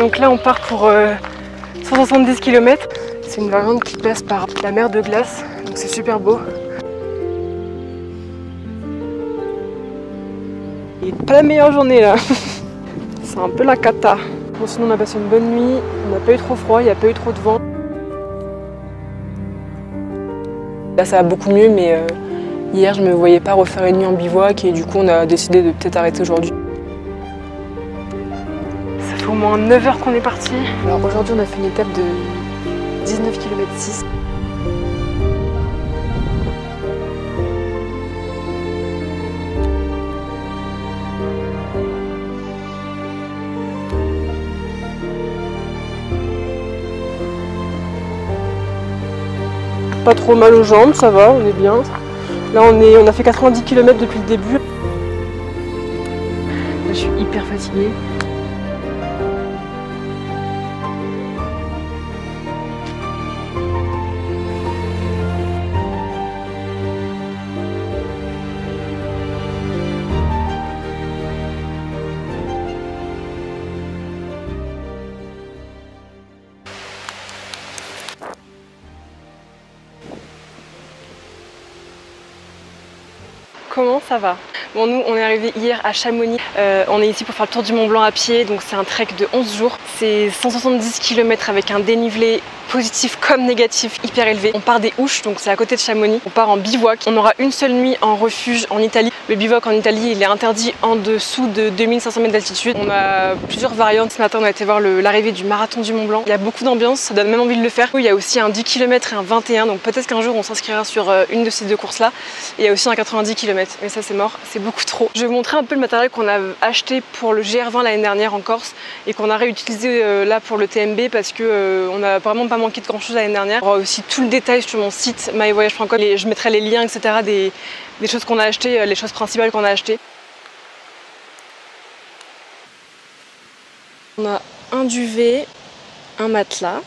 Donc là on part pour 170 km. C'est une variante qui passe par la mer de glace, donc c'est super beau. Et pas la meilleure journée là. C'est un peu la cata. Bon, sinon on a passé une bonne nuit, on n'a pas eu trop froid, il n'y a pas eu trop de vent. Là ça va beaucoup mieux, mais hier je me voyais pas refaire une nuit en bivouac et du coup on a décidé de peut-être arrêter aujourd'hui. Ça fait au moins 9 heures qu'on est parti. Alors aujourd'hui on a fait une étape de 19 km 6. Pas trop mal aux jambes, ça va, on est bien. Là on a fait 90 km depuis le début. Là, je suis hyper fatiguée. Comment ça va? Bon, nous on est arrivé hier à Chamonix, on est ici pour faire le tour du Mont Blanc à pied, donc c'est un trek de 11 jours. C'est 170 km avec un dénivelé positif comme négatif hyper élevé. On part des Ouches, donc c'est à côté de Chamonix. On part en bivouac. On aura une seule nuit en refuge en Italie. Le bivouac en Italie, il est interdit en dessous de 2500 mètres d'altitude. On a plusieurs variantes. Ce matin, on a été voir l'arrivée du marathon du Mont Blanc. Il y a beaucoup d'ambiance, ça donne même envie de le faire. Il y a aussi un 10 km et un 21, donc peut-être qu'un jour on s'inscrira sur une de ces deux courses-là. Et il y a aussi un 90 km, mais ça c'est mort, c'est beaucoup trop. Je vais vous montrer un peu le matériel qu'on a acheté pour le GR20 l'année dernière en Corse et qu'on a réutilisé là pour le TMB parce que on n'a vraiment pas manqué de grand chose l'année dernière. Il y aura aussi tout le détail sur mon site myvoyage.com et je mettrai les liens, etc. des choses qu'on a achetées, les choses principales qu'on a achetées. On a un duvet, un matelas,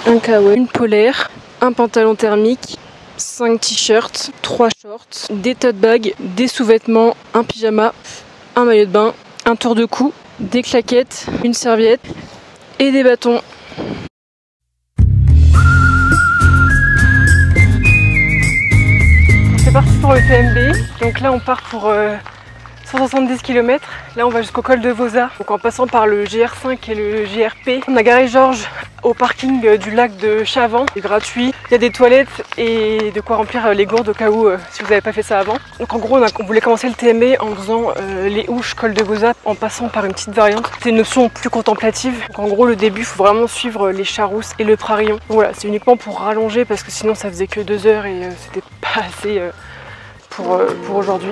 un kawaii, une polaire, un pantalon thermique, 5 t-shirts, 3 shorts, des tote bags, des sous-vêtements, un pyjama, un maillot de bain, un tour de cou, des claquettes, une serviette et des bâtons. C'est parti pour le TMB. Donc là on part pour 170 km. Là on va jusqu'au col de Vosa. Donc en passant par le GR5 et le GRP. On a garé Georges au parking du lac de Chavan. C'est gratuit. Il y a des toilettes et de quoi remplir les gourdes au cas où si vous n'avez pas fait ça avant. Donc en gros on voulait commencer le TMB en faisant les Ouches, col de Vosa, en passant par une petite variante. C'est une option plus contemplative. Donc en gros le début il faut vraiment suivre les Charousses et le Prarion. Donc voilà, c'est uniquement pour rallonger parce que sinon ça faisait que 2 heures et c'était pas assez pour aujourd'hui.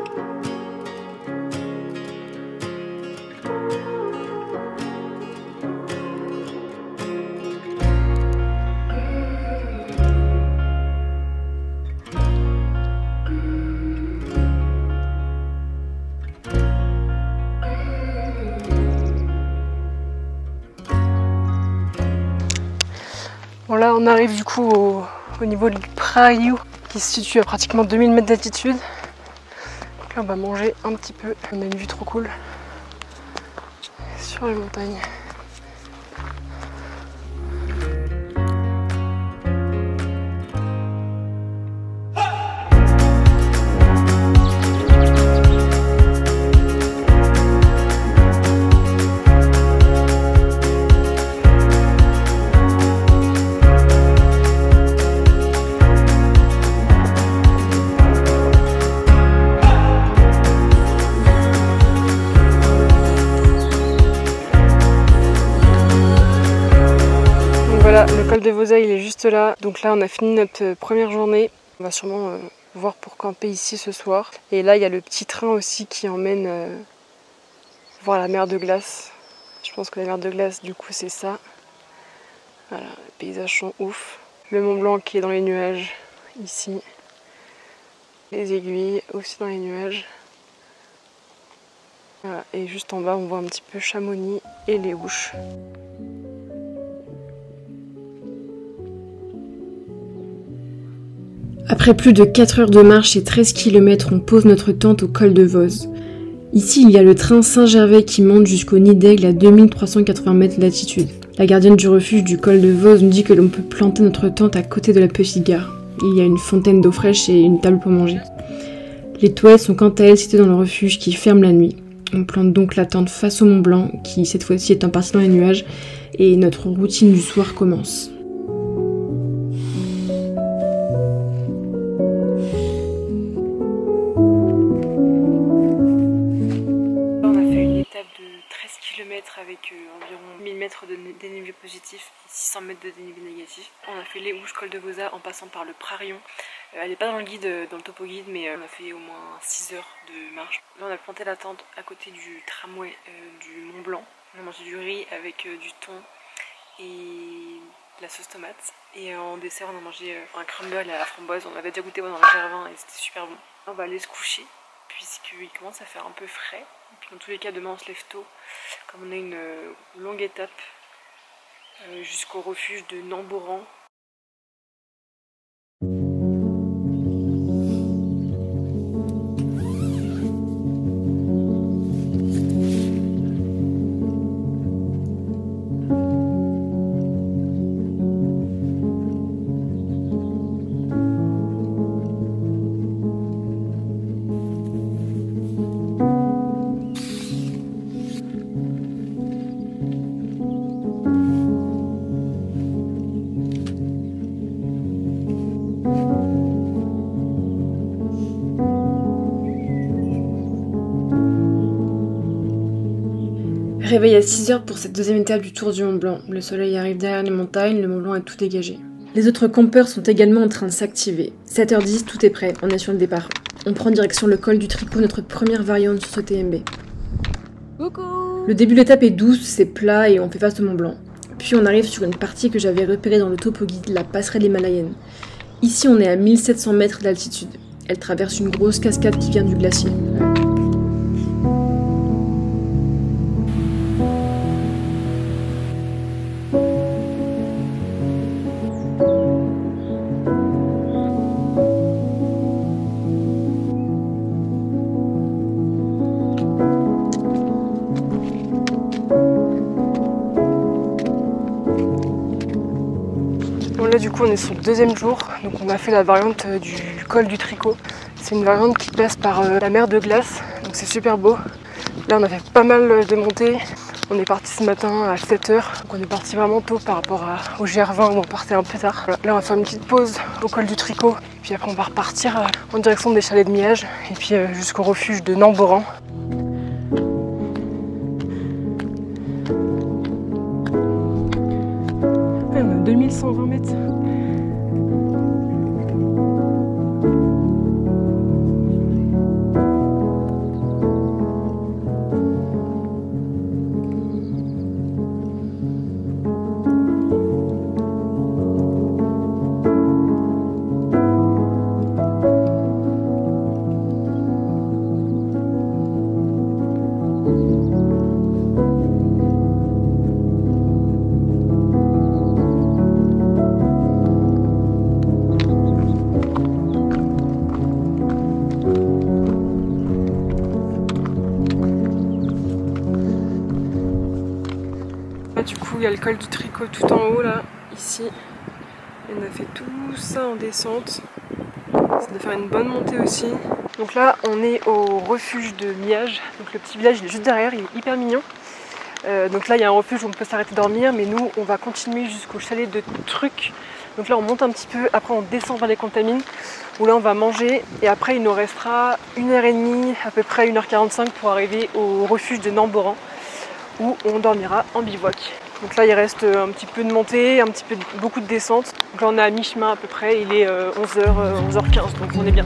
Bon là on arrive du coup au niveau du Prariou qui se situe à pratiquement 2000 mètres d'altitude. Donc là on va manger un petit peu. On a une vue trop cool sur les montagnes. Voilà, le col de Vosa il est juste là. Donc là on a fini notre première journée. On va sûrement voir pour camper ici ce soir. Et là il y a le petit train aussi qui emmène voir la mer de glace. Je pense que la mer de glace du coup c'est ça. Voilà, les paysages sont ouf. Le Mont Blanc qui est dans les nuages ici. Les aiguilles aussi dans les nuages. Voilà, et juste en bas on voit un petit peu Chamonix et les Ouches. Après plus de 4 heures de marche et 13 km, on pose notre tente au col de Voz. Ici, il y a le train Saint-Gervais qui monte jusqu'au Nid d'Aigle à 2380 mètres d'altitude. La gardienne du refuge du col de Vos nous dit que l'on peut planter notre tente à côté de la petite gare. Il y a une fontaine d'eau fraîche et une table pour manger. Les toilettes sont quant à elles situées dans le refuge qui ferme la nuit. On plante donc la tente face au Mont Blanc, qui cette fois-ci est en partie dans les nuages, et notre routine du soir commence. Avec environ 1000 mètres de dénivelé positif et 600 mètres de dénivelé négatif. On a fait les Ouches Col de Vosa en passant par le Prarion. Elle n'est pas dans le guide, dans le topo guide, mais on a fait au moins 6 heures de marche. Là on a planté la tente à côté du tramway du Mont Blanc. On a mangé du riz avec du thon et de la sauce tomate. Et en dessert on a mangé un crumble à la framboise. On avait déjà goûté dans le Gervin et c'était super bon. On va aller se coucher puisqu'il commence à faire un peu frais. Et puis dans tous les cas demain on se lève tôt, comme on a une longue étape jusqu'au refuge de Namboran. Réveil à 6h pour cette deuxième étape du Tour du Mont Blanc. Le soleil arrive derrière les montagnes, le Mont Blanc est tout dégagé. Les autres campeurs sont également en train de s'activer. 7h10, tout est prêt, on est sur le départ. On prend direction le col du Tricot, notre première variante sur ce TMB. Coucou. Le début de l'étape est douce, c'est plat et on fait face au Mont Blanc. Puis on arrive sur une partie que j'avais repérée dans le topo guide, la passerelle himalayenne. Ici on est à 1700 mètres d'altitude. Elle traverse une grosse cascade qui vient du glacier. Là du coup on est sur le deuxième jour, donc on a fait la variante du col du Tricot. C'est une variante qui passe par la mer de glace, donc c'est super beau. Là on a fait pas mal de montées, on est parti ce matin à 7h, donc on est parti vraiment tôt par rapport au GR20 où on partait un peu tard. Là on va faire une petite pause au col du Tricot, puis après on va repartir en direction des chalets de Miage, et puis jusqu'au refuge de Namboran. On a 2120 mètres. Du coup il y a le col du Tricot tout en haut là, ici. Et on a fait tout ça en descente. Ça doit faire une bonne montée aussi. Donc là on est au refuge de Miage. Donc le petit village il est juste derrière, il est hyper mignon. Donc là il y a un refuge où on peut s'arrêter dormir, mais nous on va continuer jusqu'au chalet de Truc. Donc là on monte un petit peu, après on descend vers les Contamines, où là on va manger, et après il nous restera 1h30, à peu près 1h45 pour arriver au refuge de Namboran, où on dormira en bivouac. Donc là il reste un petit peu de montée, beaucoup de descente. Donc là on est à mi-chemin à peu près, il est 11h, 11h15, donc on est bien.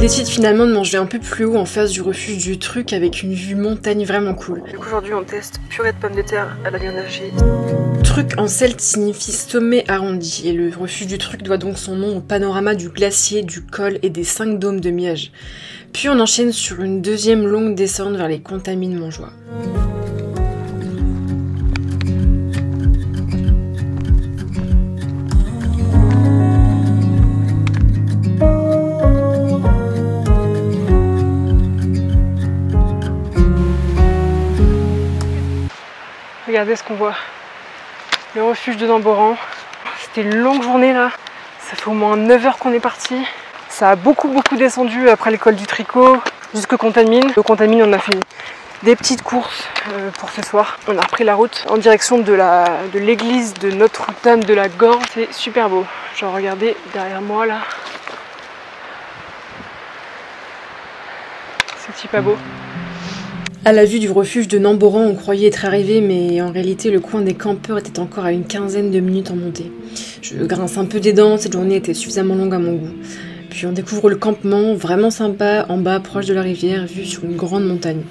décide finalement de manger un peu plus haut en face du refuge du truc avec une vue montagne vraiment cool. Donc aujourd'hui on teste purée de pommes de terre à la viande hachée. Truc en celte signifie sommet arrondi et le refuge du truc doit donc son nom au panorama du glacier, du col et des 5 dômes de Miage. Puis on enchaîne sur une deuxième longue descente vers les Contamines Montjoie. Regardez ce qu'on voit, le refuge de Namboran. C'était une longue journée là, ça fait au moins 9 heures qu'on est parti. Ça a beaucoup descendu après l'école du tricot jusqu'au Contamine. Au Contamine on a fait des petites courses pour ce soir. On a repris la route en direction de l'église de Notre-Dame de la Gorge. C'est super beau, genre regardez derrière moi là. C'est pas beau. À la vue du refuge de Namboran, on croyait être arrivé, mais en réalité, le coin des campeurs était encore à une quinzaine de minutes en montée. Je grince un peu des dents, cette journée était suffisamment longue à mon goût. Puis on découvre le campement, vraiment sympa, en bas, proche de la rivière, vue sur une grande montagne.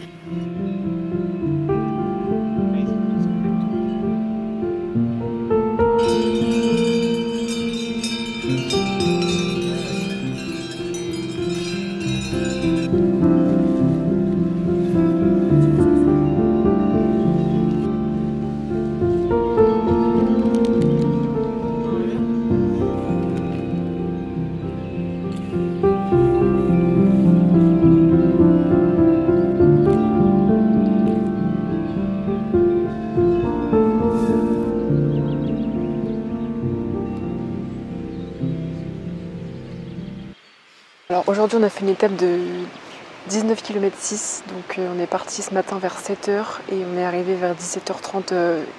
Alors aujourd'hui on a fait une étape de 19 km 6, donc on est parti ce matin vers 7h et on est arrivé vers 17h30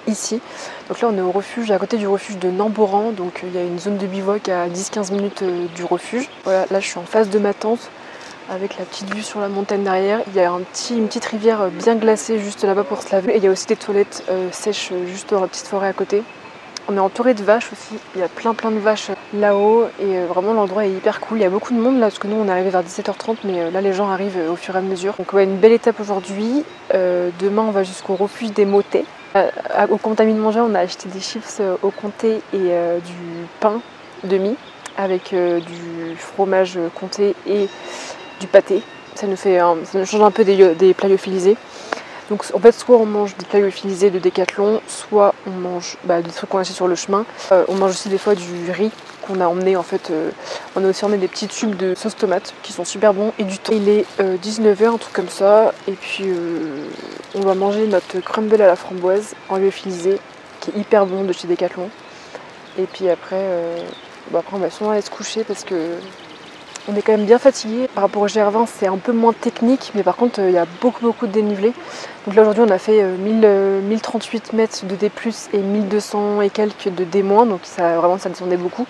ici. Donc là on est au refuge, à côté du refuge de Namboran, donc il y a une zone de bivouac à 10-15 minutes du refuge. Voilà, là je suis en face de ma tente avec la petite vue sur la montagne derrière. Il y a une petite rivière bien glacée juste là-bas pour se laver et il y a aussi des toilettes sèches juste dans la petite forêt à côté. On est entouré de vaches aussi, il y a plein de vaches là-haut et vraiment l'endroit est hyper cool. Il y a beaucoup de monde là parce que nous on est arrivé vers 17h30 mais là les gens arrivent au fur et à mesure. Donc ouais, une belle étape aujourd'hui. Demain on va jusqu'au refuge des Motets. Au Contamine Montjoie on a acheté des chips au comté et du pain demi avec du fromage comté et du pâté. Ça nous change un peu des plats lyophilisés. Donc en fait soit on mange des plats lyophilisés de Décathlon, soit on mange des trucs qu'on achète sur le chemin. On mange aussi des fois du riz qu'on a emmené en fait. On a aussi emmené des petits tubes de sauce tomate qui sont super bons et du thon. Il est 19h, un truc comme ça. Et puis on va manger notre crumble à la framboise en lyophilisé qui est hyper bon de chez Décathlon. Et puis après, on va sûrement aller se coucher parce que on est quand même bien fatigué. Par rapport au GR20, c'est un peu moins technique, mais par contre, il y a beaucoup de dénivelé. Donc là, aujourd'hui, on a fait 1038 mètres de D+, et 1200 et quelques de D-, donc ça descendait beaucoup.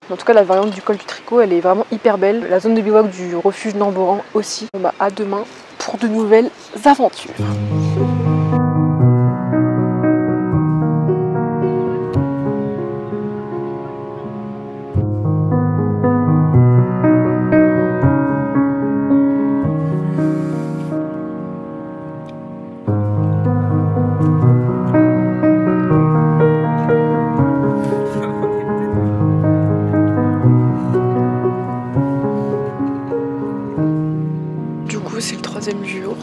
Mais en tout cas, la variante du col du Tricot, elle est vraiment hyper belle. La zone de bivouac du refuge Namboran aussi. À demain pour de nouvelles aventures. C'est le 3e jour,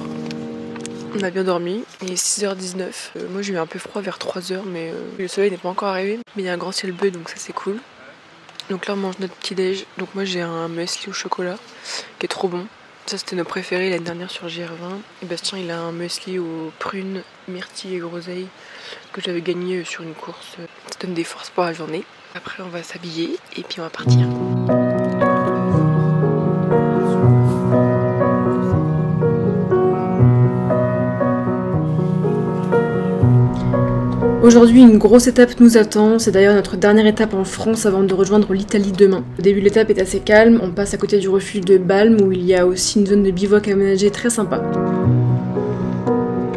on a bien dormi, il est 6h19, moi j'ai eu un peu froid vers 3h mais le soleil n'est pas encore arrivé, mais il y a un grand ciel bleu donc ça c'est cool. Donc là on mange notre petit déj, donc moi j'ai un muesli au chocolat qui est trop bon, ça c'était nos préférés l'année dernière sur GR20, et Bastien il a un muesli aux prunes, myrtilles et groseilles que j'avais gagné sur une course, ça donne des forces pour la journée. Après on va s'habiller et puis on va partir. Aujourd'hui, une grosse étape nous attend, c'est d'ailleurs notre dernière étape en France avant de rejoindre l'Italie demain. Au début, l'étape est assez calme, on passe à côté du refuge de Balme où il y a aussi une zone de bivouac aménagée très sympa.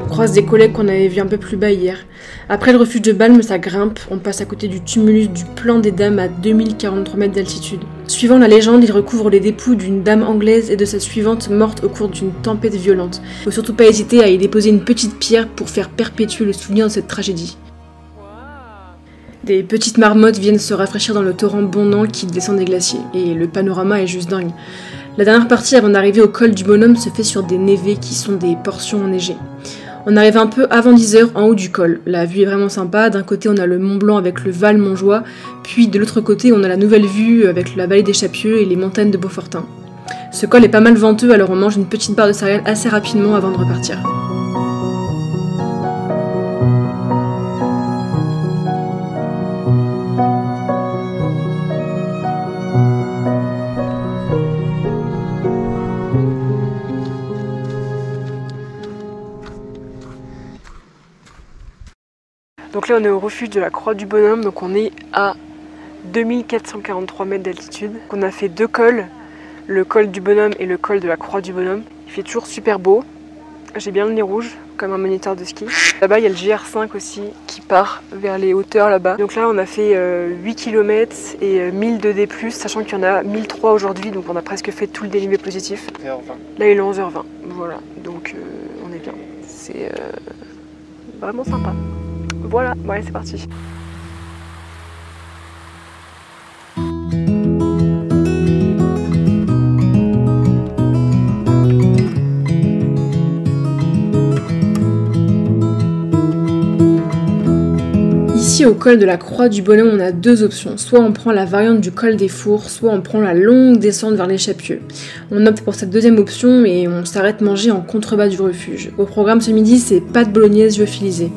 On croise des collègues qu'on avait vus un peu plus bas hier. Après le refuge de Balme, ça grimpe, on passe à côté du tumulus du Plan des Dames à 2043 mètres d'altitude. Suivant la légende, il recouvre les dépouilles d'une dame anglaise et de sa suivante morte au cours d'une tempête violente. Faut surtout pas hésiter à y déposer une petite pierre pour faire perpétuer le souvenir de cette tragédie. Des petites marmottes viennent se rafraîchir dans le torrent bondant qui descend des glaciers, et le panorama est juste dingue. La dernière partie avant d'arriver au col du Bonhomme se fait sur des névés qui sont des portions enneigées. On arrive un peu avant 10 h en haut du col. La vue est vraiment sympa. D'un côté, on a le Mont Blanc avec le Val Montjoie, puis de l'autre côté, on a la nouvelle vue avec la vallée des Chapieux et les montagnes de Beaufortin. Ce col est pas mal venteux, alors on mange une petite barre de céréales assez rapidement avant de repartir. Donc là on est au refuge de la Croix du Bonhomme, donc on est à 2443 mètres d'altitude. On a fait 2 cols, le col du Bonhomme et le col de la Croix du Bonhomme. Il fait toujours super beau, j'ai bien le nez rouge comme un moniteur de ski. Là-bas il y a le GR5 aussi qui part vers les hauteurs là-bas. Donc là on a fait 8 km et 1000 de D+, sachant qu'il y en a 1003 aujourd'hui, donc on a presque fait tout le dénivelé positif. Là il est 11h20, voilà, donc on est bien. C'est vraiment sympa. Voilà, ouais, c'est parti. Ici au col de la Croix du Bonhomme, on a 2 options. Soit on prend la variante du col des Fours, soit on prend la longue descente vers les Chapieux. On opte pour cette deuxième option et on s'arrête manger en contrebas du refuge. Au programme ce midi, c'est pâtes bolognaise lyophilisée.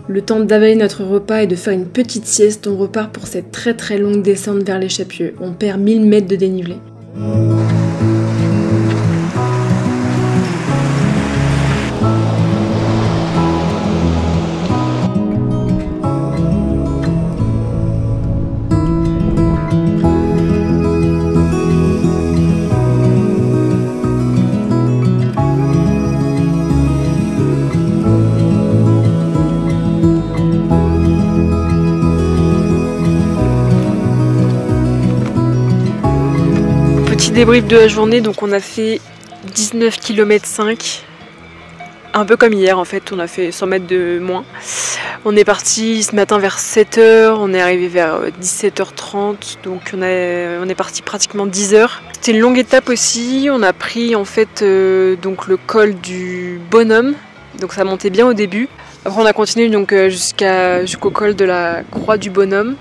Le temps d'avaler notre repas et de faire une petite sieste, on repart pour cette très longue descente vers les Chapieux. On perd 1000 mètres de dénivelé. Débrief de la journée, donc on a fait 19 km 5, un peu comme hier en fait, on a fait 100 mètres de moins. On est parti ce matin vers 7 h, on est arrivé vers 17h30, donc on est parti pratiquement 10 h. C'était une longue étape aussi, on a pris en fait donc le col du Bonhomme, donc ça montait bien au début. Après on a continué donc jusqu'au col de la Croix du Bonhomme.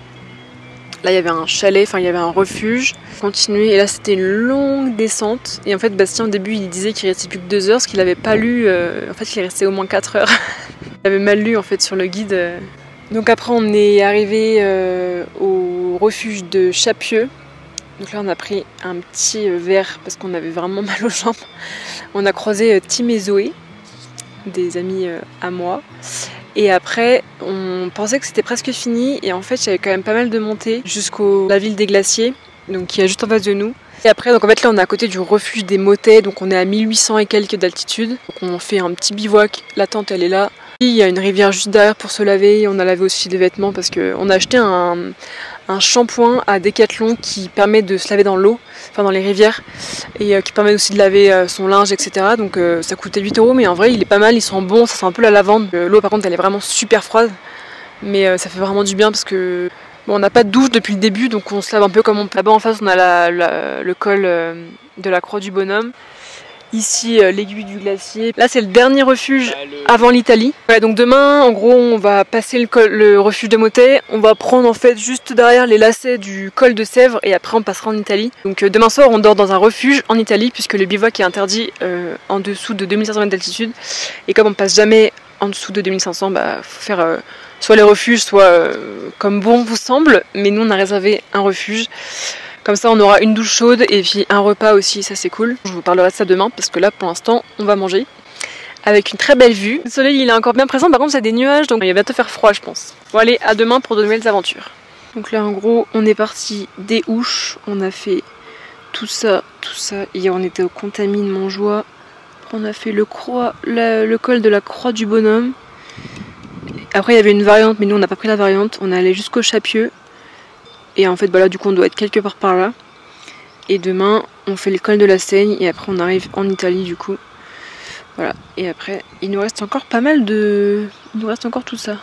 Là il y avait un chalet, enfin il y avait un refuge. Continuer et là c'était une longue descente. Et en fait Bastien au début il disait qu'il restait plus que 2 heures, ce qu'il n'avait pas lu. En fait il restait au moins 4 heures. Il avait mal lu en fait sur le guide. Donc après on est arrivé au refuge de Chapieux. Donc là on a pris un petit verre parce qu'on avait vraiment mal aux jambes. On a croisé Tim et Zoé, des amis à moi. Et après, on pensait que c'était presque fini et en fait, il y avait quand même pas mal de montées jusqu'à la ville des glaciers, donc qui est juste en face de nous. Et après, donc en fait là, on est à côté du refuge des Motets, donc on est à 1800 et quelques d'altitude. Donc on fait un petit bivouac, la tente elle est là. Il y a une rivière juste derrière pour se laver. On a lavé aussi des vêtements parce qu'on a acheté un shampoing à Decathlon qui permet de se laver dans l'eau, enfin dans les rivières, et qui permet aussi de laver son linge, etc. Donc ça coûtait 8 €, mais en vrai il est pas mal, il sent bon, ça sent un peu la lavande. L'eau par contre elle est vraiment super froide, mais ça fait vraiment du bien parce que bon, on n'a pas de douche depuis le début, donc on se lave un peu comme on peut. Là-bas en face on a le col de la Croix du Bonhomme. Ici, l'aiguille du glacier. Là, c'est le dernier refuge avant l'Italie. Voilà, donc demain, en gros, on va passer le refuge de Motets. On va prendre en fait juste derrière les lacets du col de Sèvres et après on passera en Italie. Donc demain soir, on dort dans un refuge en Italie puisque le bivouac est interdit en dessous de 2500 mètres d'altitude. Et comme on passe jamais en dessous de 2500, bah faut faire soit les refuges, soit comme bon vous semble. Mais nous, on a réservé un refuge. Comme ça on aura une douche chaude et puis un repas aussi, ça c'est cool. Je vous parlerai de ça demain parce que là pour l'instant on va manger. avec une très belle vue. Le soleil il est encore bien présent, par contre c'est des nuages donc il va bientôt faire froid je pense. Bon allez, à demain pour de nouvelles aventures. Donc là en gros on est parti des Ouches, on a fait tout ça. Hier on était au Contamine Montjoie. On a fait le col de la Croix du Bonhomme. Après il y avait une variante mais nous on n'a pas pris la variante. On est allé jusqu'au Chapieux. Et en fait bah là du coup on doit être quelque part par là. Et demain on fait le col de la Seigne et après on arrive en Italie du coup. Voilà. Et après il nous reste encore pas mal de... Il nous reste encore tout ça.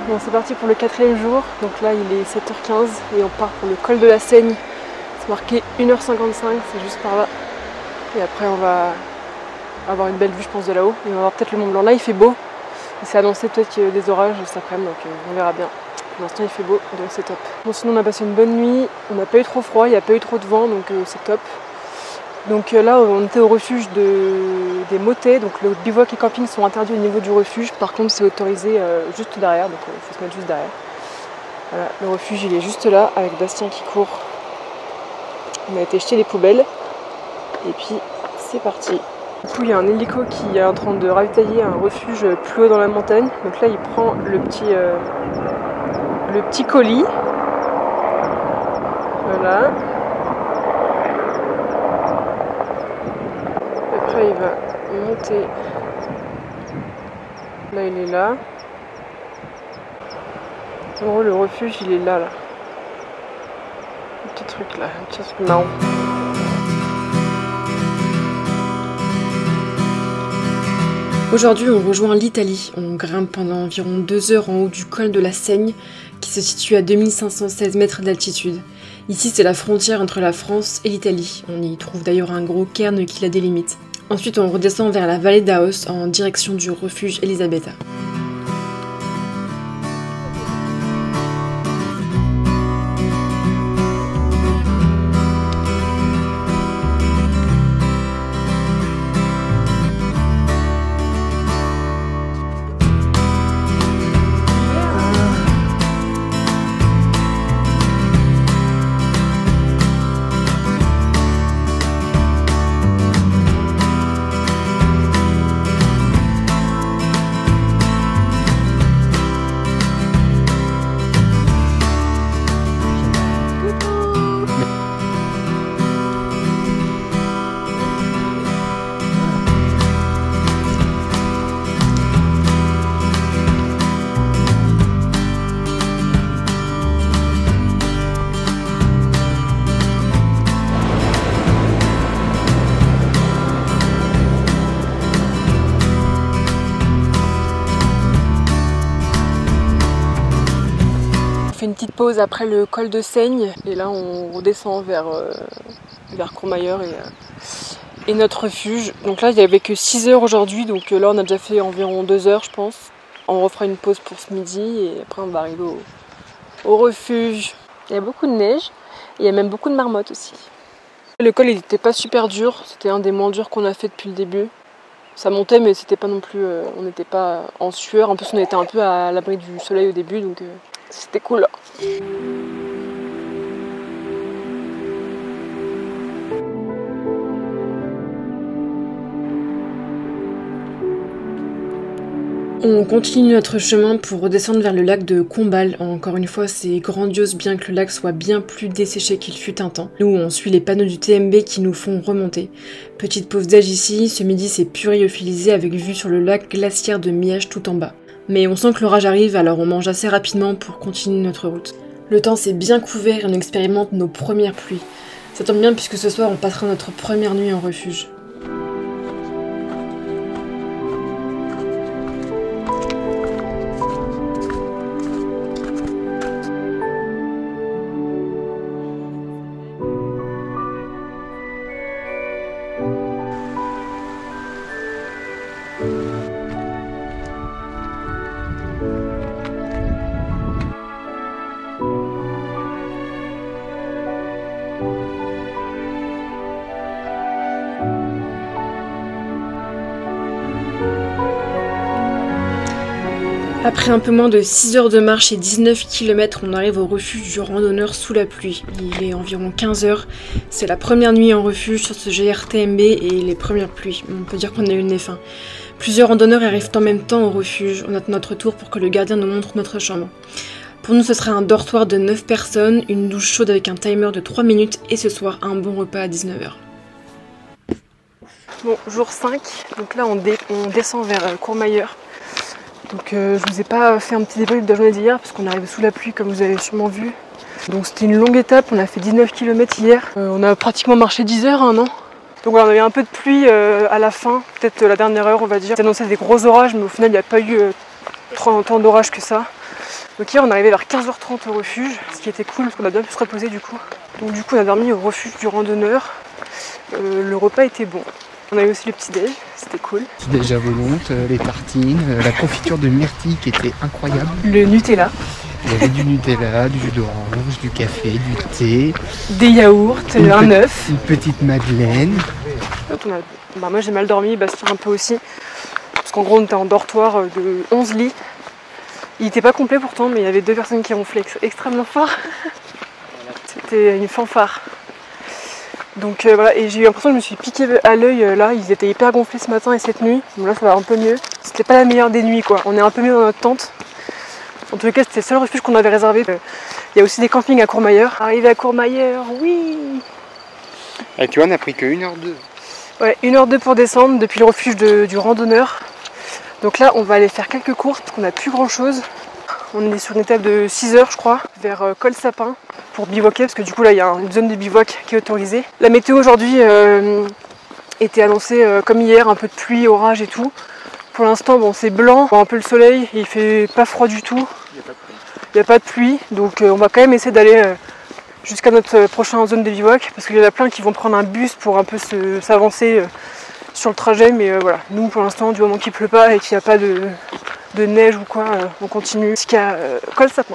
Bon, c'est parti pour le 4e jour, donc là il est 7h15 et on part pour le col de la Seigne. C'est marqué 1h55, c'est juste par là. Et après on va avoir une belle vue je pense de là-haut. Et on va voir peut-être le Mont Blanc. Là il fait beau, c'est annoncé peut-être qu'il y a des orages cet après-midi, donc on verra bien. Pour l'instant il fait beau, donc c'est top. Bon sinon on a passé une bonne nuit, on n'a pas eu trop froid, il n'y a pas eu trop de vent, donc c'est top. Donc là on était au refuge des motets, donc le bivouac et camping sont interdits au niveau du refuge, par contre c'est autorisé juste derrière, donc il faut se mettre juste derrière. Voilà, le refuge il est juste là avec Bastien qui court. On a été jeter les poubelles et puis c'est parti. Du coup il y a un hélico qui est en train de ravitailler un refuge plus haut dans la montagne, donc là il prend le petit colis. Voilà. Après il va monter, là il est là. En gros le refuge il est là. Le petit truc là, un petit truc marron. Aujourd'hui on rejoint l'Italie, on grimpe pendant environ 2 heures en haut du col de la Seigne qui se situe à 2516 mètres d'altitude. Ici c'est la frontière entre la France et l'Italie, on y trouve d'ailleurs un gros cairn qui la délimite. Ensuite on redescend vers la vallée d'Aos en direction du refuge Elisabetta. Une petite pause après le col de Seigne et là on redescend vers Courmayeur et notre refuge. Donc là il n'y avait que 6 heures aujourd'hui, donc là on a déjà fait environ 2 heures je pense. On refera une pause pour ce midi et après on va arriver au refuge. Il y a beaucoup de neige et il y a même beaucoup de marmottes aussi. Le col il n'était pas super dur, c'était un des moins durs qu'on a fait depuis le début. Ça montait mais c'était pas non plus, on n'était pas en sueur, en plus on était un peu à l'abri du soleil au début donc c'était cool. On continue notre chemin pour redescendre vers le lac de Combal. Encore une fois, c'est grandiose bien que le lac soit bien plus desséché qu'il fut un temps. Nous, on suit les panneaux du TMB qui nous font remonter. Petite pause d'âge ici, ce midi c'est puriophilisé avec vue sur le lac glaciaire de Miage tout en bas. Mais on sent que l'orage arrive, alors on mange assez rapidement pour continuer notre route. Le temps s'est bien couvert et on expérimente nos premières pluies. Ça tombe bien puisque ce soir on passera notre première nuit en refuge. Après un peu moins de 6 heures de marche et 19 km, on arrive au refuge du randonneur sous la pluie. Il est environ 15 heures. C'est la première nuit en refuge sur ce GRTMB et les premières pluies. On peut dire qu'on a eu le nez fin. Plusieurs randonneurs arrivent en même temps au refuge. On attend notre tour pour que le gardien nous montre notre chambre. Pour nous, ce sera un dortoir de 9 personnes, une douche chaude avec un timer de 3 minutes et ce soir, un bon repas à 19 h. Bon, jour 5, donc là on descend vers Courmayeur. Donc je vous ai pas fait un petit débrief de la journée d'hier parce qu'on arrive sous la pluie comme vous avez sûrement vu. Donc c'était une longue étape, on a fait 19 km hier. On a pratiquement marché 10 heures, hein, non? Donc voilà, on a eu un peu de pluie à la fin, peut-être la dernière heure on va dire. Ça annonçait des gros orages mais au final il n'y a pas eu tant d'orage que ça. Donc hier on est arrivé vers 15h30 au refuge, ce qui était cool parce qu'on a bien pu se reposer du coup. Donc du coup on a dormi au refuge du randonneur. Le repas était bon. On a eu aussi le petit-déj, c'était cool. Petit-déj à volonté, les tartines, la confiture de myrtille qui était incroyable. Le Nutella. Il y avait du Nutella, du jus d'orange, du café, du thé. Des yaourts, un œuf. Une petite madeleine. Moi j'ai mal dormi, Bastien un peu aussi. Parce qu'en gros on était en dortoir de 11 lits. Il n'était pas complet pourtant, mais il y avait 2 personnes qui ronflaient extrêmement fort. C'était une fanfare. Donc voilà, et j'ai eu l'impression que je me suis piqué à l'œil là, ils étaient hyper gonflés ce matin et cette nuit. Donc là ça va un peu mieux. C'était pas la meilleure des nuits quoi, on est un peu mieux dans notre tente. En tout cas c'était le seul refuge qu'on avait réservé. Il y a aussi des campings à Courmayeur. Arrivé à Courmayeur, oui. Et tu vois, on a pris que 1h02. Ouais, 1h02 pour descendre depuis le refuge du randonneur. Donc là on va aller faire quelques courses parce qu'on n'a plus grand chose. On est sur une étape de 6 heures je crois, vers Col Sapin pour bivouaquer parce que du coup là il y a une zone de bivouac qui est autorisée. La météo aujourd'hui était annoncée comme hier, un peu de pluie, orage et tout. Pour l'instant bon c'est blanc, un peu le soleil, il fait pas froid du tout. Il n'y a pas de pluie, donc on va quand même essayer d'aller jusqu'à notre prochaine zone de bivouac parce qu'il y en a plein qui vont prendre un bus pour un peu s'avancer sur le trajet, mais voilà, nous pour l'instant du moment qu'il pleut pas et qu'il n'y a pas de neige ou quoi, on continue jusqu'à Col Sapin.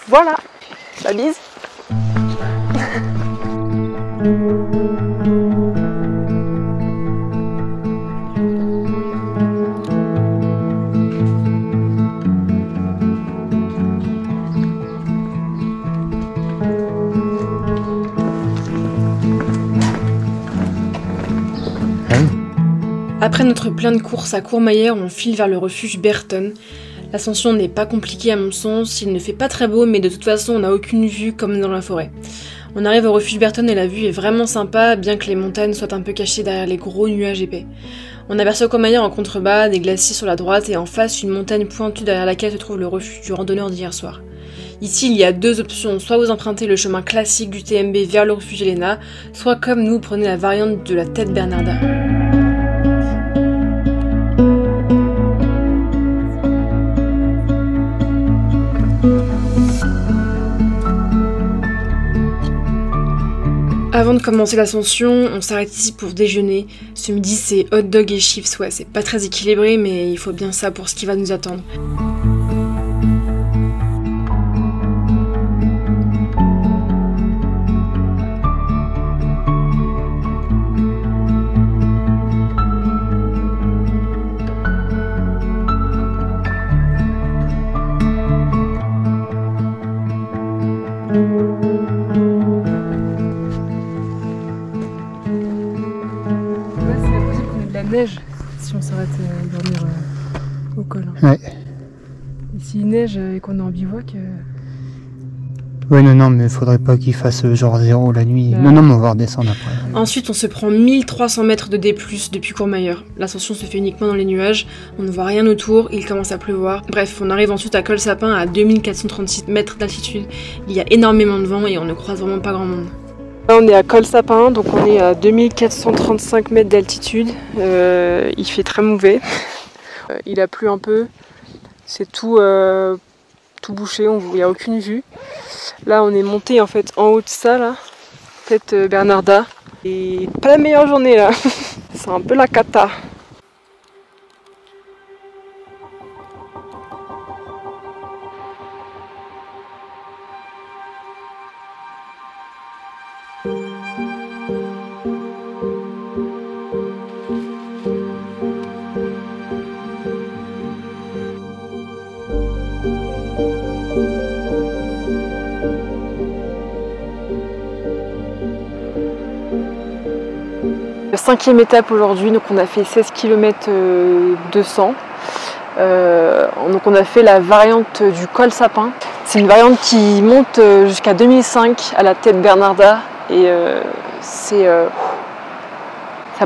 Voilà, la bise. Après notre plein de courses à Courmayeur, on file vers le refuge Berton. L'ascension n'est pas compliquée à mon sens, il ne fait pas très beau mais de toute façon on n'a aucune vue comme dans la forêt. On arrive au refuge Berton et la vue est vraiment sympa bien que les montagnes soient un peu cachées derrière les gros nuages épais. On aperçoit Courmayeur en contrebas, des glaciers sur la droite et en face une montagne pointue derrière laquelle se trouve le refuge du randonneur d'hier soir. Ici il y a 2 options, soit vous empruntez le chemin classique du TMB vers le refuge Helena, soit comme nous prenez la variante de la tête Bernarda. Avant de commencer l'ascension, on s'arrête ici pour déjeuner. Ce midi c'est hot dog et chips, ouais c'est pas très équilibré mais il faut bien ça pour ce qui va nous attendre. Neige si on s'arrête dormir au col. Ouais. Et s'il neige et qu'on est en bivouac. Ouais, non, mais faudrait pas qu'il fasse genre 0 la nuit. Non, mais on va redescendre après. Ensuite, on se prend 1300 mètres de D+, depuis Courmayeur. L'ascension se fait uniquement dans les nuages, on ne voit rien autour, il commence à pleuvoir. Bref, on arrive ensuite à Col Sapin à 2436 mètres d'altitude. Il y a énormément de vent et on ne croise vraiment pas grand monde. Là on est à Col Sapin, donc on est à 2435 mètres d'altitude. Il fait très mauvais. Il a plu un peu. C'est tout bouché, il n'y a aucune vue. Là on est monté en fait en haut de ça là, tête Bernarda. Et pas la meilleure journée là. C'est un peu la cata. 5e étape aujourd'hui, donc on a fait 16 km 200. Donc on a fait la variante du col Sapin. C'est une variante qui monte jusqu'à 2005 à la tête Bernarda et ça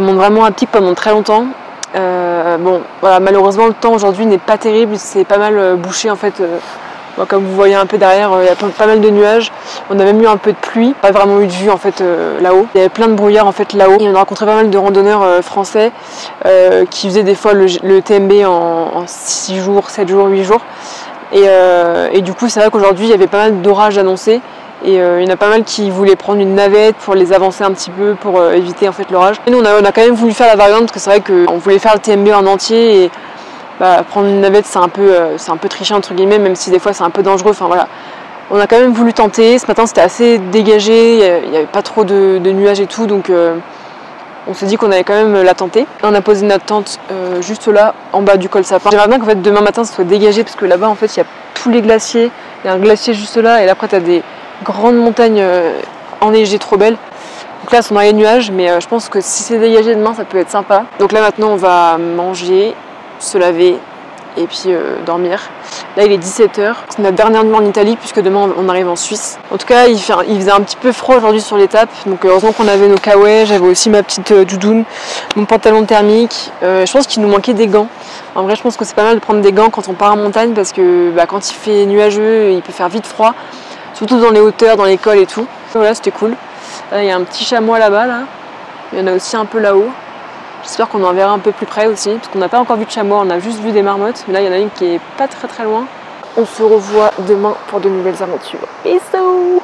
monte vraiment à pic pendant très longtemps. Bon, voilà, malheureusement le temps aujourd'hui n'est pas terrible, c'est pas mal bouché en fait. Comme vous voyez un peu derrière, il y a pas mal de nuages. On a même eu un peu de pluie, pas vraiment eu de vue en fait là-haut. Il y avait plein de brouillard en fait là-haut. Et on a rencontré pas mal de randonneurs français qui faisaient des fois le TMB en 6 jours, 7 jours, 8 jours. Et du coup c'est vrai qu'aujourd'hui il y avait pas mal d'orages annoncés. Et il y en a pas mal qui voulaient prendre une navette pour les avancer un petit peu pour éviter en fait l'orage. Et nous on a quand même voulu faire la variante parce que c'est vrai qu'on voulait faire le TMB en entier et prendre une navette c'est un peu tricher entre guillemets, même si des fois c'est un peu dangereux. Enfin voilà, on a quand même voulu tenter. Ce matin c'était assez dégagé, il n'y avait pas trop de nuages et tout, donc on s'est dit qu'on allait quand même la tenter. On a posé notre tente juste là, en bas du col Sapin. J'aimerais bien qu'en fait demain matin ça soit dégagé parce que là-bas en fait il y a tous les glaciers. Il y a un glacier juste là et là après tu as des grandes montagnes enneigées trop belles. Donc là, on a les nuages, mais je pense que si c'est dégagé demain, ça peut être sympa. Donc là, maintenant, on va manger, se laver et puis dormir. Là, il est 17h. C'est notre dernière nuit en Italie puisque demain, on arrive en Suisse. En tout cas, il faisait un petit peu froid aujourd'hui sur l'étape. Donc heureusement qu'on avait nos kawaii. J'avais aussi ma petite doudoune, mon pantalon thermique. Je pense qu'il nous manquait des gants. En vrai, je pense que c'est pas mal de prendre des gants quand on part en montagne parce que quand il fait nuageux, il peut faire vite froid. Surtout dans les hauteurs, dans les cols et tout. Voilà, c'était cool. Là, il y a un petit chamois là-bas, là. Il y en a aussi un peu là-haut. J'espère qu'on en verra un peu plus près aussi, parce qu'on n'a pas encore vu de chamois, on a juste vu des marmottes. Mais là, il y en a une qui est pas très loin. On se revoit demain pour de nouvelles aventures. Bisous!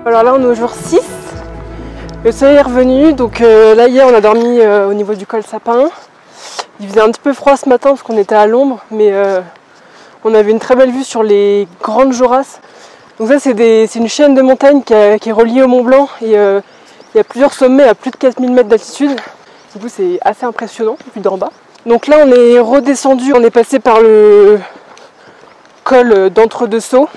Alors là on est au jour 6, le soleil est revenu, donc là hier on a dormi au niveau du col Sapin. Il faisait un petit peu froid ce matin parce qu'on était à l'ombre, mais on avait une très belle vue sur les grandes Jorasses. Donc ça c'est une chaîne de montagnes qui est reliée au Mont Blanc et il y a plusieurs sommets à plus de 4000 mètres d'altitude. Du coup c'est assez impressionnant vu d'en bas. Donc là on est redescendu, on est passé par le col d'Entre-deux-Sceaux.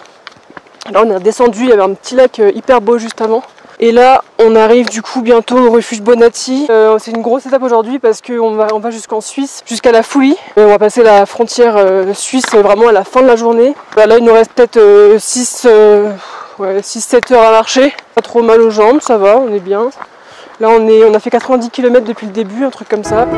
Là on est redescendu, il y avait un petit lac hyper beau juste avant. Et là on arrive du coup bientôt au refuge Bonatti. C'est une grosse étape aujourd'hui parce qu'on va jusqu'en Suisse, jusqu'à la Fouilly. On va passer la frontière suisse vraiment à la fin de la journée. Là il nous reste peut-être 6-7 heures à marcher. Pas trop mal aux jambes, ça va, on est bien. Là on a fait 90 km depuis le début, un truc comme ça.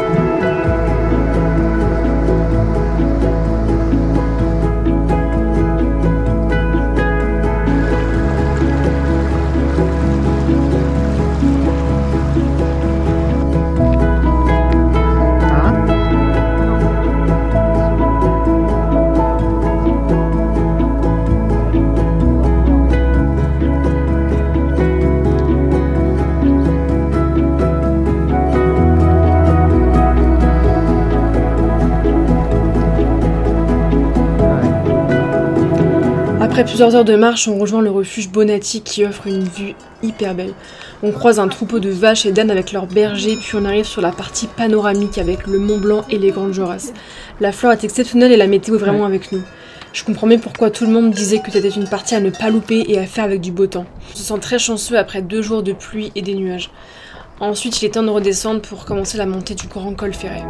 Après plusieurs heures de marche, on rejoint le refuge Bonatti qui offre une vue hyper belle. On croise un troupeau de vaches et d'ânes avec leurs bergers, puis on arrive sur la partie panoramique avec le Mont Blanc et les grandes Jorasses. La flore est exceptionnelle et la météo est vraiment avec nous. Je comprends mieux pourquoi tout le monde disait que c'était une partie à ne pas louper et à faire avec du beau temps. On se sent très chanceux après 2 jours de pluie et des nuages. Ensuite, il est temps de redescendre pour commencer la montée du Grand Col Ferret.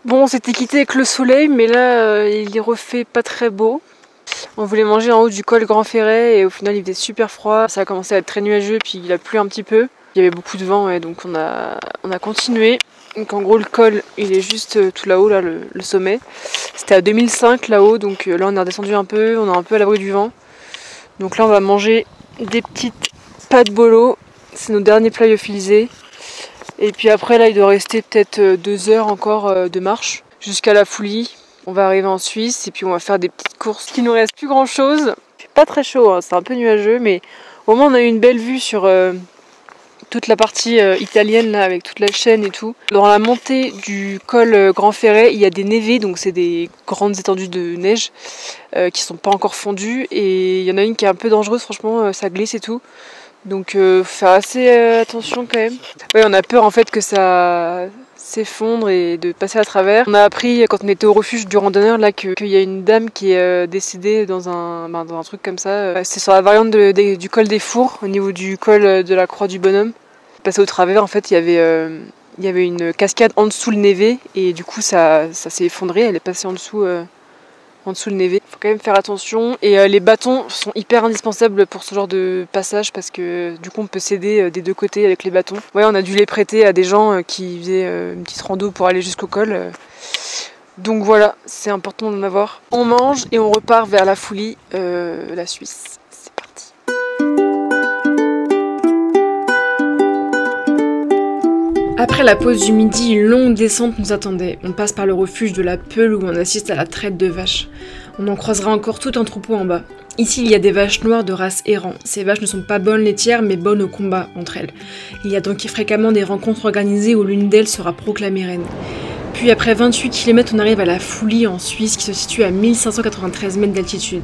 Bon, on s'était quitté avec le soleil, mais là, il est refait pas très beau. On voulait manger en haut du col Grand Ferret et au final il faisait super froid. Ça a commencé à être très nuageux puis il a plu un petit peu. Il y avait beaucoup de vent ouais, donc on a continué. Donc en gros le col il est juste tout là-haut, là, le sommet. C'était à 2005 là-haut donc là on est redescendu un peu, on est un peu à l'abri du vent. Donc là on va manger des petites pâtes bolo, c'est nos derniers plats lyophilisés. Et puis après là il doit rester peut-être 2 heures encore de marche jusqu'à la Foulie. On va arriver en Suisse et puis on va faire des petites courses. Il nous reste plus grand chose. Il fait pas très chaud, hein, c'est un peu nuageux, mais au moins on a eu une belle vue sur toute la partie italienne là avec toute la chaîne et tout. Dans la montée du col Grand Ferret, il y a des névés, donc c'est des grandes étendues de neige qui sont pas encore fondues et il y en a une qui est un peu dangereuse, franchement ça glisse et tout. Donc faut faire assez attention quand même. Ouais, on a peur en fait que ça s'effondre et de passer à travers. On a appris quand on était au refuge du randonneur là qu'il y a une dame qui est décédée dans un truc comme ça. C'est sur la variante du col des Fours, au niveau du col de la Croix du Bonhomme. Passé au travers en fait il y avait une cascade en dessous le névé et du coup ça s'est effondré, elle est passée en dessous le névé. Faut quand même faire attention et les bâtons sont hyper indispensables pour ce genre de passage parce que du coup on peut s'aider des deux côtés avec les bâtons. Ouais, on a dû les prêter à des gens qui faisaient une petite rando pour aller jusqu'au col. Donc voilà, c'est important d'en avoir. On mange et on repart vers la Foulie, la Suisse. C'est parti. Après la pause du midi, une longue descente nous attendait. On passe par le refuge de la Peule où on assiste à la traite de vaches. On en croisera encore tout un troupeau en bas. Ici, il y a des vaches noires de race errant. Ces vaches ne sont pas bonnes laitières, mais bonnes au combat entre elles. Il y a donc fréquemment des rencontres organisées où l'une d'elles sera proclamée reine. Puis après 28 km, on arrive à la Foulie en Suisse qui se situe à 1593 mètres d'altitude.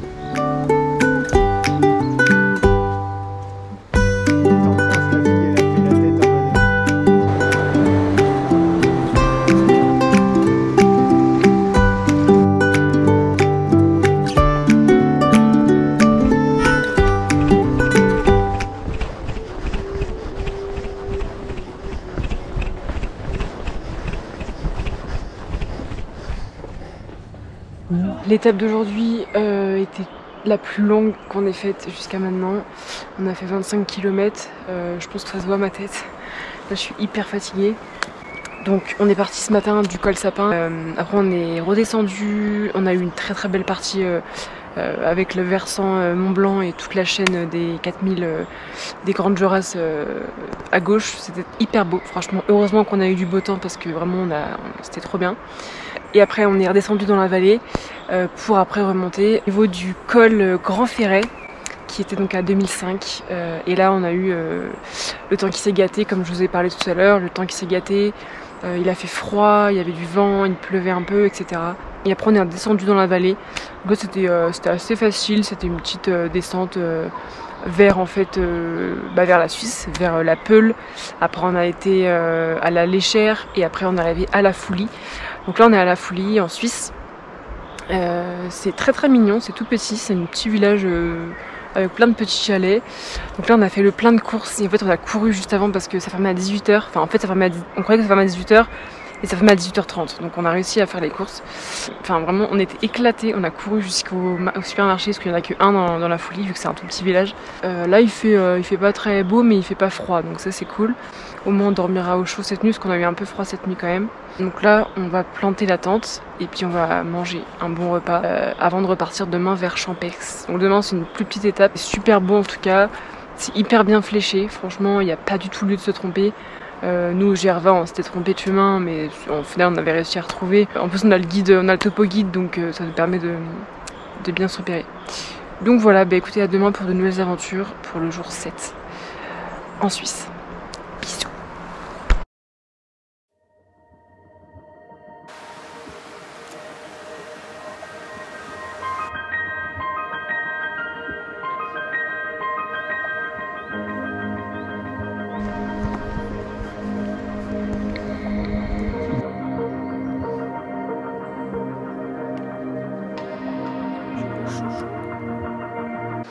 L'étape d'aujourd'hui était la plus longue qu'on ait faite jusqu'à maintenant. On a fait 25 km, je pense que ça se voit à ma tête. Là je suis hyper fatiguée. Donc on est parti ce matin du col Sapin. Après on est redescendu, on a eu une très très belle partie avec le versant Mont Blanc et toute la chaîne des 4000 des Grandes Jorasses à gauche. C'était hyper beau, franchement. Heureusement qu'on a eu du beau temps parce que vraiment c'était trop bien. Et après on est redescendu dans la vallée pour après remonter au niveau du col Grand Ferret qui était donc à 2005 et là on a eu le temps qui s'est gâté comme je vous ai parlé tout à l'heure, le temps qui s'est gâté, il a fait froid, il y avait du vent, il pleuvait un peu, etc. Et après on est redescendu dans la vallée, donc c'était assez facile, c'était une petite descente vers en fait vers la Suisse, vers la Peule. Après on a été à la Léchère et après on est arrivé à la Foulie. Donc là on est à la Foulie en Suisse. C'est très très mignon, c'est tout petit, c'est un petit village avec plein de petits chalets. Donc là on a fait le plein de courses et en fait on a couru juste avant parce que ça fermait à 18h. Enfin en fait on croyait que ça fermait à 18h et ça fermait à 18h30. Donc on a réussi à faire les courses. Enfin vraiment on était éclatés, on a couru jusqu'au supermarché parce qu'il n'y en a que un dans la Foulie vu que c'est un tout petit village. Là il fait pas très beau mais il fait pas froid donc ça c'est cool. Au moins on dormira au chaud cette nuit parce qu'on a eu un peu froid cette nuit quand même. Donc là on va planter la tente et puis on va manger un bon repas avant de repartir demain vers Champex. Donc demain c'est une plus petite étape, c'est super beau en tout cas, c'est hyper bien fléché, franchement il n'y a pas du tout lieu de se tromper. Nous au Gerva on s'était trompé de chemin mais au final on avait réussi à retrouver. En plus on a le guide, on a le topo guide donc ça nous permet de bien se repérer. Donc voilà, écoutez à demain pour de nouvelles aventures pour le jour 7 en Suisse. Bisous.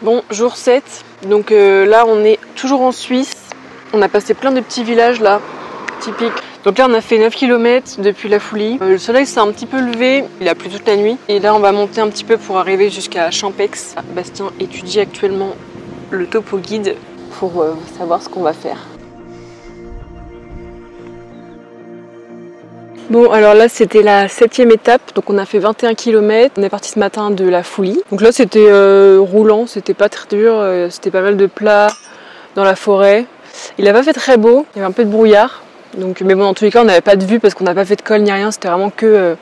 Bon, jour 7, donc là on est toujours en Suisse, on a passé plein de petits villages là, typiques Donc là on a fait 9 km depuis la Foulie. Le soleil s'est un petit peu levé, il a plu toute la nuit. Et là on va monter un petit peu pour arriver jusqu'à Champex. Bastien étudie actuellement le topo guide pour savoir ce qu'on va faire. Bon alors là c'était la 7e étape, donc on a fait 21 km, on est parti ce matin de la Foulie. Donc là c'était roulant, c'était pas très dur, c'était pas mal de plats dans la forêt. Il a pas fait très beau, il y avait un peu de brouillard, donc, mais bon dans tous les cas on n'avait pas de vue parce qu'on n'a pas fait de col ni rien, c'était vraiment que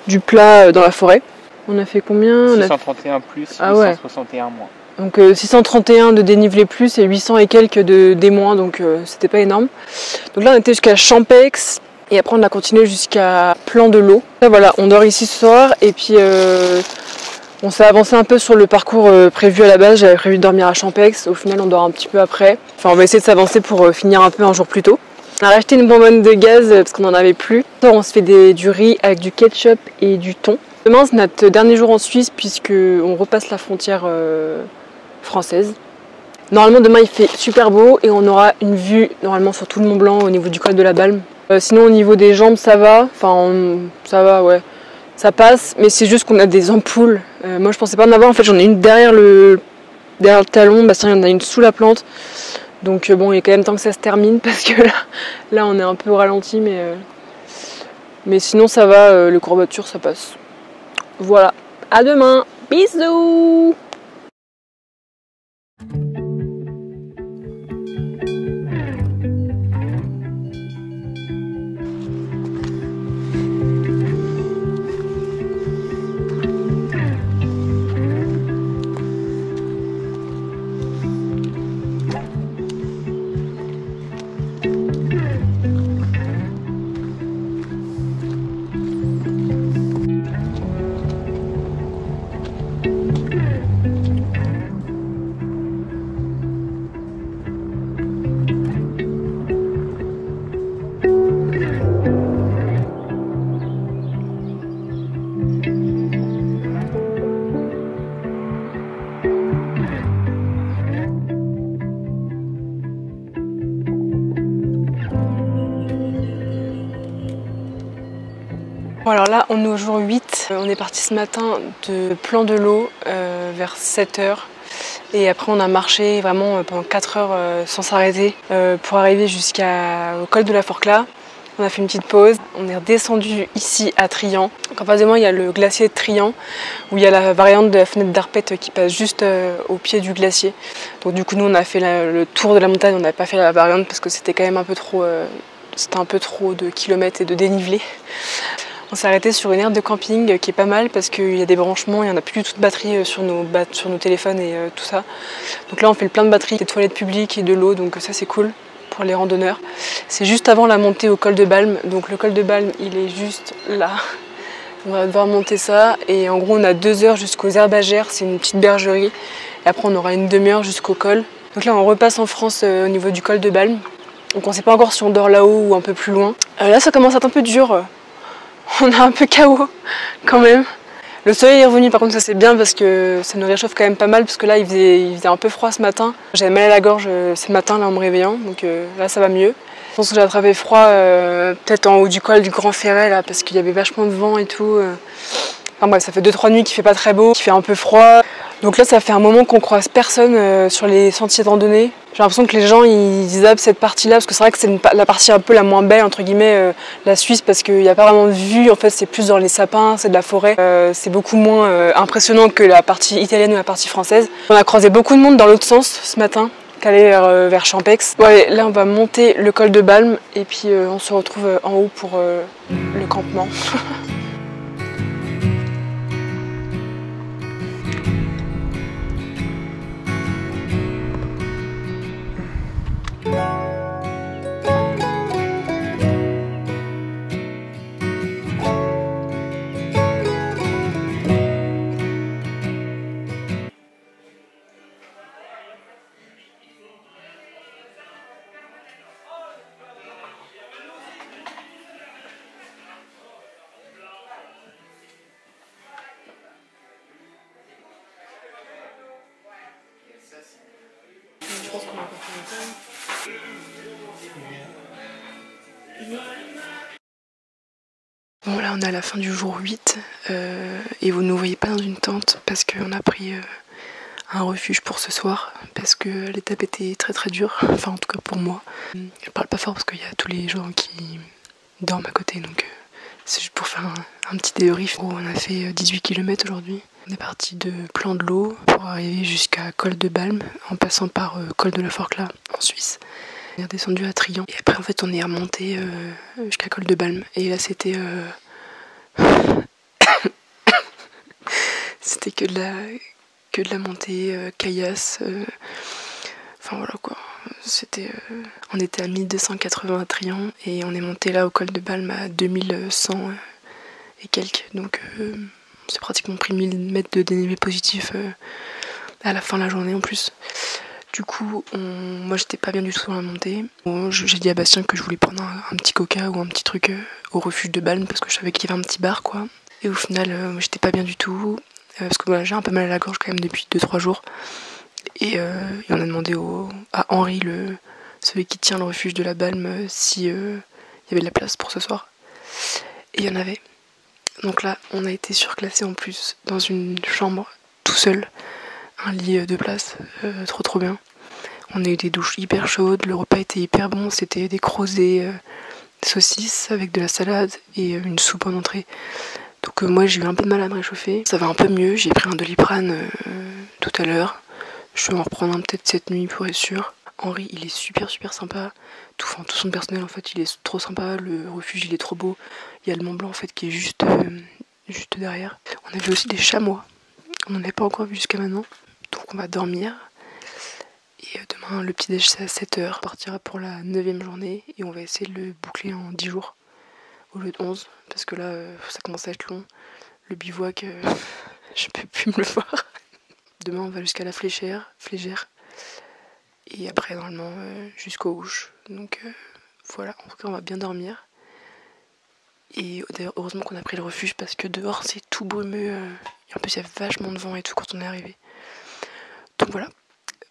du plat dans la forêt. On a fait combien? 631 plus, 861 moins. Donc 631 de dénivelé plus et 800 et quelques de D-, donc c'était pas énorme. Donc là on était jusqu'à Champex. Et après on a continué jusqu'à Plan de l'eau. Là voilà, on dort ici ce soir et puis on s'est avancé un peu sur le parcours prévu à la base. J'avais prévu de dormir à Champex, au final on dort un petit peu après. Enfin on va essayer de s'avancer pour finir un peu un jour plus tôt. On a racheté une bonbonne de gaz parce qu'on en avait plus. On se fait du riz avec du ketchup et du thon. Demain c'est notre dernier jour en Suisse puisque on repasse la frontière française. Normalement demain il fait super beau et on aura une vue normalement sur tout le Mont Blanc au niveau du col de la Balme. Sinon au niveau des jambes ça va, ça va ouais, ça passe, mais c'est juste qu'on a des ampoules. Moi je pensais pas en avoir, en fait j'en ai une derrière le talon, Bastien il y en a une sous la plante. Donc bon il est quand même temps que ça se termine parce que là on est un peu au ralenti mais sinon ça va, les courbatures ça passe. Voilà, à demain, bisous. Bon alors là on est au jour 8, on est parti ce matin de Plan de l'eau vers 7 h et après on a marché vraiment pendant 4 heures sans s'arrêter pour arriver jusqu'au col de la Forclaz. On a fait une petite pause, on est redescendu ici à Trian. Donc en face de moi il y a le glacier de Trian où il y a la variante de la fenêtre d'Arpette qui passe juste au pied du glacier. Donc du coup nous on a fait le tour de la montagne, on n'avait pas fait la variante parce que c'était quand même un peu trop, de kilomètres et de dénivelé. On s'est arrêté sur une aire de camping qui est pas mal parce qu'il y a des branchements, il n'y en a plus du tout de batterie sur nos téléphones et tout ça. Donc là on fait le plein de batteries, des toilettes publiques et de l'eau, donc ça c'est cool pour les randonneurs. C'est juste avant la montée au col de Balme, donc le col de Balme il est juste là. On va devoir monter ça et en gros on a 2 heures jusqu'aux Herbagères, c'est une petite bergerie. Et après on aura une demi-heure jusqu'au col. Donc là on repasse en France au niveau du col de Balme. Donc on ne sait pas encore si on dort là-haut ou un peu plus loin. Là ça commence à être un peu dur. On est un peu KO quand même. Le soleil est revenu, par contre ça c'est bien parce que ça nous réchauffe quand même pas mal parce que là il faisait un peu froid ce matin. J'avais mal à la gorge ce matin là en me réveillant, donc là ça va mieux. Je pense que j'ai attrapé froid peut-être en haut du col du Grand Ferret là parce qu'il y avait vachement de vent et tout. Enfin bref, ça fait 2-3 nuits qu'il fait pas très beau, qu'il fait un peu froid. Donc là ça fait un moment qu'on croise personne sur les sentiers de randonnée. J'ai l'impression que les gens ils zappent cette partie-là parce que c'est vrai que c'est la partie un peu la moins belle entre guillemets la Suisse parce qu'il n'y a pas vraiment de vue, en fait c'est plus dans les sapins, c'est de la forêt. C'est beaucoup moins impressionnant que la partie italienne ou la partie française. On a croisé beaucoup de monde dans l'autre sens ce matin qu'aller vers Champex. Bon allez, là on va monter le col de Balme et puis on se retrouve en haut pour le campement. Je pense qu'on a compris. Bon là on est à la fin du jour 8 et vous ne nous voyez pas dans une tente parce qu'on a pris un refuge pour ce soir parce que l'étape était très très dure, enfin en tout cas pour moi. Je parle pas fort parce qu'il y a tous les gens qui dorment à côté, donc c'est juste pour faire un petit débrief. On a fait 18 km aujourd'hui. On est parti de Plan de l'Eau pour arriver jusqu'à Col de Balme en passant par Col de la Forclaz en Suisse. On est redescendu à Trian et après en fait on est remonté jusqu'à Col de Balme et là c'était c'était que de la montée, caillasse, enfin voilà quoi. C'était, on était à 1280 à Trian et on est monté là au Col de Balme à 2100 et quelques, donc c'est pratiquement pris 1000 mètres de dénivelé positif à la fin de la journée en plus. Du coup, moi j'étais pas bien du tout dans la montée. Bon, j'ai dit à Bastien que je voulais prendre un petit coca ou un petit truc au refuge de Balme parce que je savais qu'il y avait un petit bar quoi. Et au final, j'étais pas bien du tout parce que voilà, j'ai un peu mal à la gorge quand même depuis 2-3 jours. Et on a demandé à Henri, celui qui tient le refuge de la Balme, si y avait de la place pour ce soir. Et il y en avait. Donc là, on a été surclassé en plus dans une chambre tout seul. Un lit de place, trop bien. On a eu des douches hyper chaudes, le repas était hyper bon, c'était des crozets, saucisses avec de la salade et une soupe en entrée. Donc moi j'ai eu un peu de mal à me réchauffer. Ça va un peu mieux, j'ai pris un Doliprane tout à l'heure. Je vais en reprendre un peut-être cette nuit pour être sûr. Henri il est super sympa. Tout son personnel en fait il est trop sympa. Le refuge il est trop beau. Il y a le Mont Blanc en fait qui est juste derrière. On a vu aussi des chamois. On n'en avait pas encore vu jusqu'à maintenant. Donc on va dormir. Et demain le petit déj c'est à 7h. On partira pour la 9e journée. Et on va essayer de le boucler en 10 jours. Au lieu de 11. Parce que là ça commence à être long. Le bivouac je peux plus me le voir. Demain on va jusqu'à la Flégère. Et après normalement jusqu'aux Ouches. Donc voilà, en tout cas on va bien dormir. Et d'ailleurs heureusement qu'on a pris le refuge parce que dehors c'est tout brumeux. Et en plus il y a vachement de vent et tout quand on est arrivé. Donc voilà,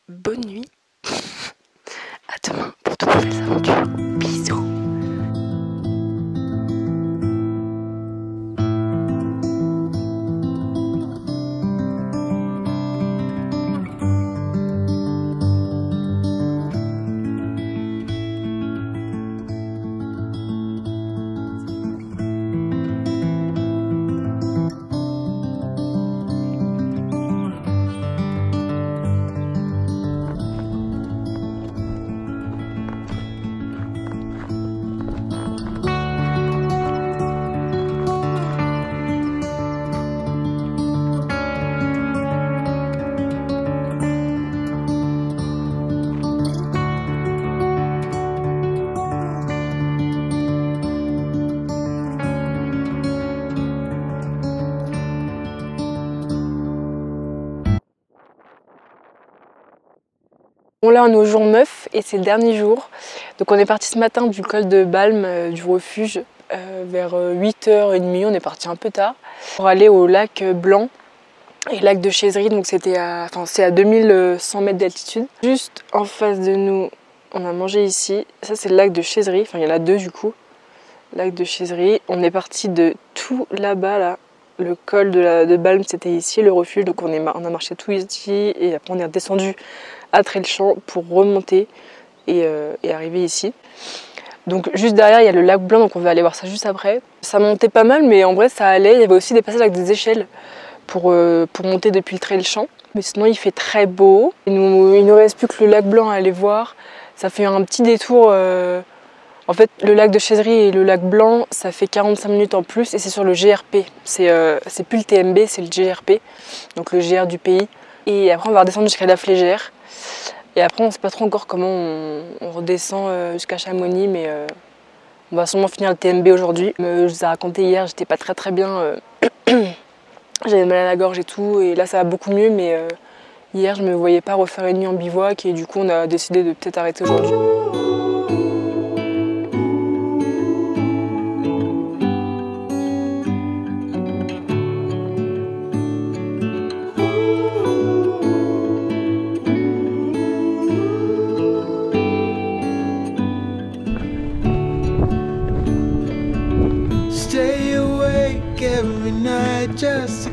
bonne nuit. À demain pour de nouvelles aventures. Bisous. Bon là on est au jour 9 et c'est le dernier jour. Donc on est parti ce matin du col de Balme, du refuge, vers 8h30, on est parti un peu tard, pour aller au lac Blanc et lac de Chézerie, donc c'est à 2100 mètres d'altitude. Juste en face de nous, on a mangé ici, ça c'est le lac de Chézerie, enfin il y en a deux du coup, lac de Chézerie. On est parti de tout là-bas, là. Le col de Balme c'était ici, le refuge, donc on a marché tout ici et après on est redescendu à Trelchamp pour remonter et arriver ici. Donc juste derrière il y a le lac Blanc, donc on va aller voir ça juste après. Ça montait pas mal mais en vrai ça allait, il y avait aussi des passages avec des échelles pour monter depuis le Trelchamp. Mais sinon il fait très beau. Il nous reste plus que le lac Blanc à aller voir. Ça fait un petit détour. En fait le lac de Chézerie et le lac Blanc ça fait 45 minutes en plus et c'est sur le GRP. C'est plus le TMB, c'est le GRP, donc le GR du pays. Et après on va redescendre jusqu'à la Flégère. Et après on sait pas trop encore comment on redescend jusqu'à Chamonix, mais on va sûrement finir le TMB aujourd'hui. Je vous ai raconté hier, j'étais pas très bien, j'avais mal à la gorge et tout, et là ça va beaucoup mieux, mais hier je me voyais pas refaire une nuit en bivouac et du coup on a décidé de peut-être arrêter aujourd'hui.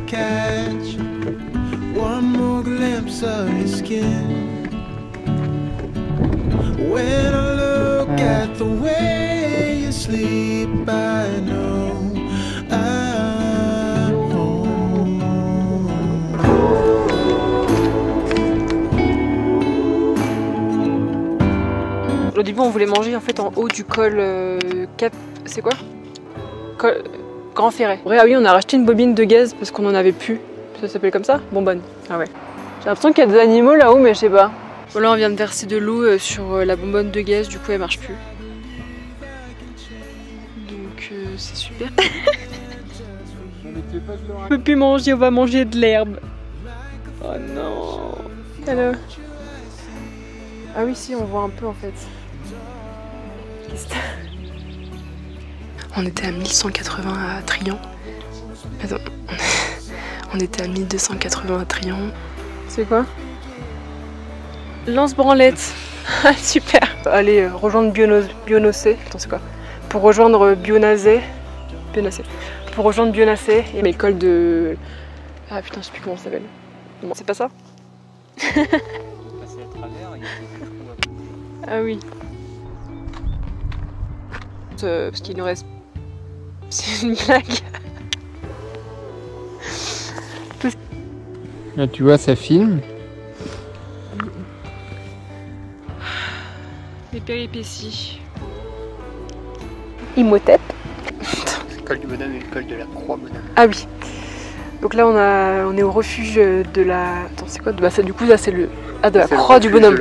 catch one more glimpse of your skin. When I look at the way you sleep, I know I'm home. Au début on voulait manger en fait en haut du col Cap... c'est quoi col... Grand Ferret. Ah oui, on a racheté une bobine de gaz parce qu'on en avait plus. Ça s'appelle comme ça? Bonbonne. Ah ouais. J'ai l'impression qu'il y a des animaux là-haut mais je sais pas. Bon là on vient de verser de l'eau sur la bonbonne de gaz, du coup elle marche plus. Donc c'est super. On peut plus manger, on va manger de l'herbe. Oh non. Alors. Ah oui si, on voit un peu en fait. On était à 1180 à Trian. Attends, on était à 1280 à Trian. C'est quoi? Lance-branlette. Super. Allez rejoindre Bionacé. Attends, c'est quoi? Pour rejoindre Bionacé. Pour rejoindre Bionacé et l'école de... Ah putain, je sais plus comment ça s'appelle. Bon, c'est pas ça? Ah oui. Parce qu'il nous reste... C'est une blague. Là, tu vois, ça filme. Les péripéties. Imhotep. L'école du bonhomme et l'école de la croix bonhomme. Ah oui. Donc là on est au refuge de la... Attends c'est quoi? Bah ça, du coup là c'est le... Ah de la croix du bonhomme.